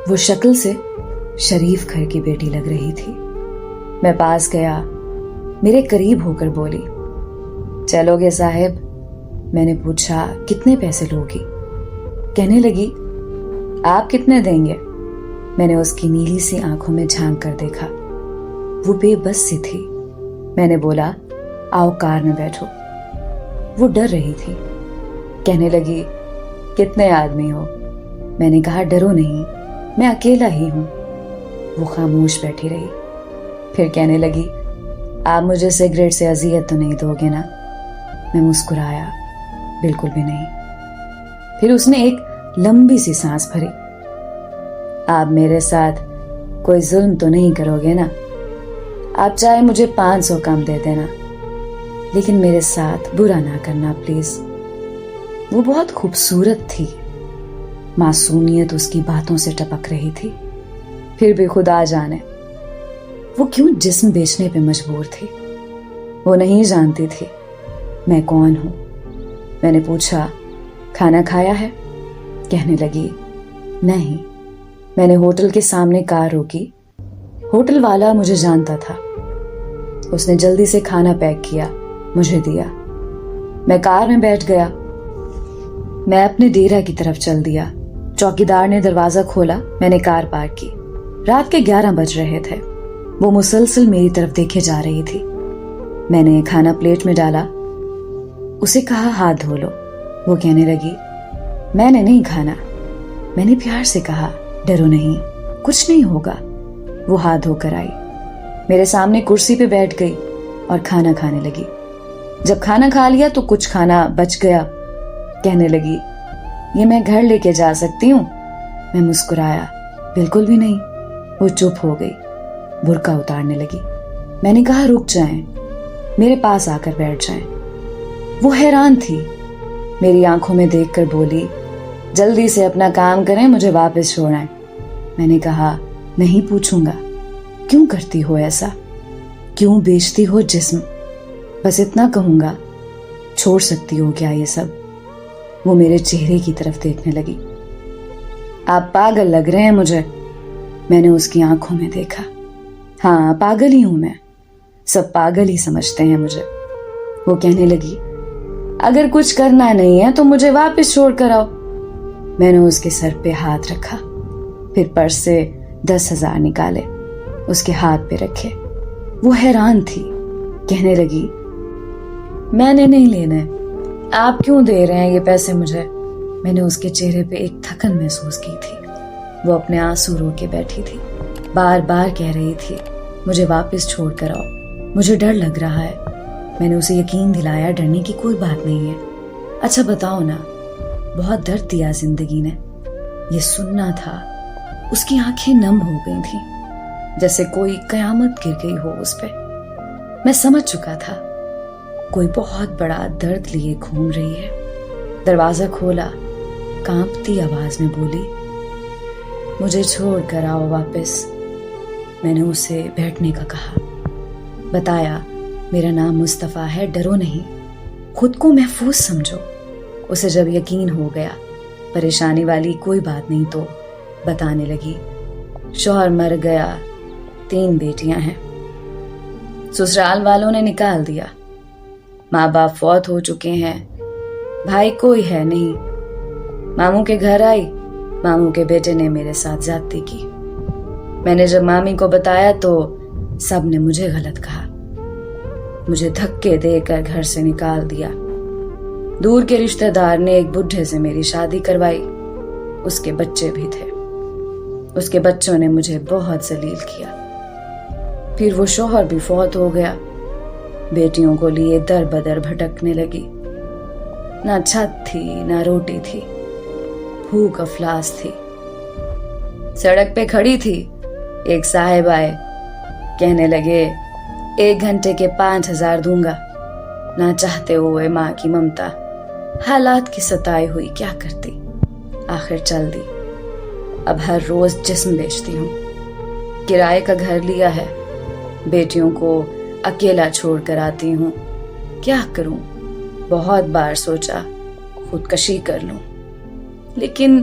وہ شکل سے شریف گھر کی بیٹی لگ رہی تھی۔ میں پاس گیا، میرے قریب ہو کر بولی، چلو گے صاحب؟ میں نے پوچھا، کتنے پیسے لوگی؟ کہنے لگی، آپ کتنے دیں گے؟ میں نے اس کی نیلی سی آنکھوں میں جھانک کر دیکھا، وہ بے بس سی تھی۔ میں نے بولا، آؤ کار میں بیٹھو۔ وہ ڈر رہی تھی، کہنے لگی، کتنے آدمی ہو؟ میں نے کہا، ڈرو نہیں، میں اکیلا ہی ہوں۔ وہ خاموش بیٹھی رہی، پھر کہنے لگی، آپ مجھے سگریٹ سے اذیت تو نہیں دو گے نا؟ میں مسکرایا، بالکل بھی نہیں۔ پھر اس نے ایک لمبی سی سانس بھری، آپ میرے ساتھ کوئی ظلم تو نہیں کرو گے نا؟ آپ چاہے مجھے 500 کم دے دینا، لیکن میرے ساتھ برا نہ کرنا پلیز۔ وہ بہت خوبصورت تھی، معصومیت اس کی باتوں سے ٹپک رہی تھی، پھر بھی خدا جانے وہ کیوں جسم بیچنے پہ مجبور تھی۔ وہ نہیں جانتی تھی میں کون ہوں۔ میں نے پوچھا، کھانا کھایا ہے؟ کہنے لگی، نہیں۔ میں نے ہوٹل کے سامنے کار روکی، ہوٹل والا مجھے جانتا تھا۔ اس نے جلدی سے کھانا پیک کیا، مجھے دیا۔ میں کار میں بیٹھ گیا، میں اپنے ڈیرہ کی طرف چل دیا۔ چوکیدار نے دروازہ کھولا، میں نے کار پارک کی۔ رات کے 11 بج رہے تھے۔ وہ مسلسل میری طرف دیکھے جا رہی تھی۔ میں نے کھانا پلیٹ میں ڈالا، اسے کہا، ہاتھ دھو لو۔ وہ کہنے لگی، میں نے نہیں کھانا۔ میں نے پیار سے کہا، ڈرو نہیں، کچھ نہیں ہوگا۔ وہ ہاتھ دھو کر آئی، میرے سامنے کرسی پہ بیٹھ گئی اور کھانا کھانے لگی۔ جب کھانا کھا لیا تو کچھ کھانا بچ گیا۔ کہنے لگی، یہ میں گھر لے کے جا سکتی ہوں؟ میں مسکرایا، بالکل بھی نہیں۔ وہ چپ ہو گئی، برقع اتارنے لگی۔ میں نے کہا، رک جائیں، میرے پاس آ کر بیٹھ جائیں۔ وہ حیران تھی، میری آنکھوں میں دیکھ کر بولی، جلدی سے اپنا کام کریں، مجھے واپس چھوڑیں۔ میں نے کہا، نہیں پوچھوں گا، کیوں کرتی ہو ایسا؟ کیوں بیچتی ہو جسم؟ بس اتنا کہوں گا، چھوڑ سکتی ہو کیا یہ سب؟ وہ میرے چہرے کی طرف دیکھنے لگی۔ آپ پاگل لگ رہے ہیں مجھے۔ میں نے اس کی آنکھوں میں دیکھا، ہاں پاگل ہی ہوں میں، سب پاگل ہی سمجھتے ہیں مجھے۔ وہ کہنے لگی، اگر کچھ کرنا نہیں ہے تو مجھے واپس چھوڑ کر آؤ۔ میں نے اس کے سر پہ ہاتھ رکھا، پھر پرس سے 10,000 نکالے، اس کے ہاتھ پہ رکھے۔ وہ حیران تھی، کہنے لگی، میں نے نہیں لینے، آپ کیوں دے رہے ہیں یہ پیسے مجھے؟ میں نے اس کے چہرے پہ ایک تھکن محسوس کی تھی۔ وہ اپنے آنسو رو کے بیٹھی تھی، بار بار کہہ رہی تھی، مجھے واپس چھوڑ کر آؤ، مجھے ڈر لگ رہا ہے۔ میں نے اسے یقین دلایا، ڈرنے کی کوئی بات نہیں ہے۔ اچھا بتاؤ نا، بہت درد دیا زندگی نے۔ یہ سننا تھا۔ اس کی آنکھیں نم ہو گئی تھیں، جیسے کوئی قیامت گر گئی ہو اس پہ۔ میں سمجھ چکا تھا، کوئی بہت بڑا درد لیے گھوم رہی ہے۔ دروازہ کھولا، کانپتی آواز میں بولی، مجھے چھوڑ کر آؤ واپس۔ میں نے اسے بیٹھنے کا کہا، بتایا، میرا نام مصطفیٰ ہے، ڈرو نہیں، خود کو محفوظ سمجھو۔ اسے جب یقین ہو گیا پریشانی والی کوئی بات نہیں تو بتانے لگی، شوہر مر گیا، 3 بیٹیاں ہیں، سسرال والوں نے نکال دیا، ماں باپ فوت ہو چکے ہیں، بھائی کوئی ہے نہیں۔ ماموں کے گھر آئی، ماموں کے بیٹے نے میرے ساتھ زیادتی کی۔ میں نے جب مامی کو بتایا تو سب نے مجھے غلط کہا، مجھے دھکے دے کر گھر سے نکال دیا۔ دور کے رشتہ دار نے ایک بڈھے سے میری شادی کروائی، اس کے بچے بھی تھے۔ اس کے بچوں نے مجھے بہت ذلیل کیا۔ پھر وہ شوہر بھی فوت ہو گیا، بیٹیوں کو لیے در بدر بھٹکنے لگی، نہ چھت تھی نہ روٹی تھی، بھوک افلاس تھی۔ سڑک پہ کھڑی تھی، ایک صاحب آئے، کہنے لگے 1 گھنٹے کے 5,000 دوں گا۔ نہ چاہتے ہوئے ماں کی ممتا، حالات کی ستائی ہوئی، کیا کرتی، آخر چل دی۔ اب ہر روز جسم بیچتی ہوں، کرائے کا گھر لیا ہے، بیٹیوں کو اکیلا چھوڑ کر آتی ہوں، کیا کروں؟ بہت بار سوچا خودکشی کر لوں، لیکن